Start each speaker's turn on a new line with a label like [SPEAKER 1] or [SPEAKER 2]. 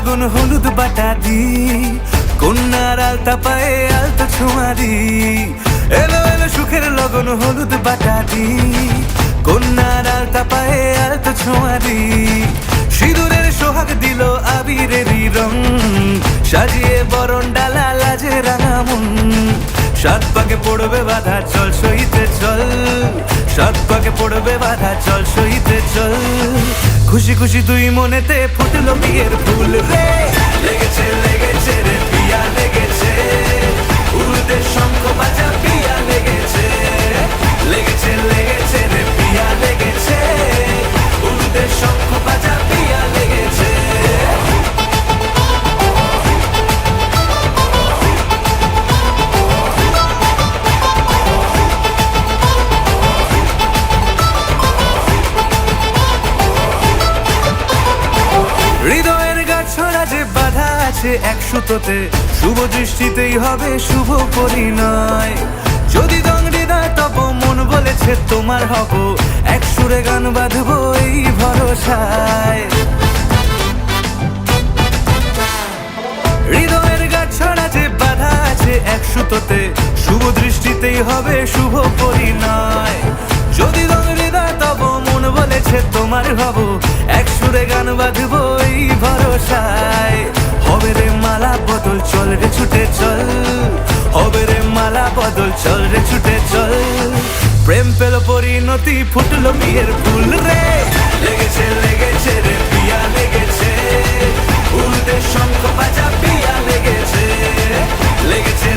[SPEAKER 1] লগন হলুদ বাটা দি, কন্যার আলতা পায়ে আলতা ছোঁয়া দি। এলো এলো সুখের লগন হলুদ বাটা দি, কন্যার আলতা পায়ে আলতা ছোঁয়া দি। সিঁদুরের সোহাগ দিল আবিরেরই রং, সাজিয়ে বরণ ডালা লাজে রাঙা মন। সাত পাকে পড়বে বাধা চল সইতে চল, সাত পাকে পড়বে বাধা চল সইতে চল। খুশি খুশি দুই মনেতে ফুটলো বিয়ের ফুল রে। লেগেছে লেগেছে রে পিয়া লেগেছে, উলুদের শঙ্খ বাজা পিয়া লেগেছে। লেগেছে লেগেছে রে পিয়া লেগেছে, উলুদের শঙ্খ বাজা পিয়া লেগেছে। হৃদয়ের গাছড়া যে বাধা আছে এক সুতোতে, শুভ দৃষ্টিতেই হবে শুভ পরিণয়। যদি দং হৃদয় তব মন বলেছে তোমার হব, এক সুরে গান বাঁধবো এই ভরসায়। হৃদয়ের গাছড়া যে বাধা আছে এক সুতোতে, শুভ দৃষ্টিতেই হবে শুভ পরিণয়। যদি দং হৃদয় তব মন বলেছে তোমার হব, এক সুরে গান বাঁধবো এই ভরসায়। হবে রে মালা বদল চল রে ছুটে চল, হবে রে মালা বদল চল রে ছুটে চল। প্রেম পেল পরিণতি ফুটলো বিয়ের ফুল রে। লেগেছে লেগেছে রে পিয়া লেগেছে, উলুদের শঙ্খ বাজা পিয়া লেগেছে। লেগেছে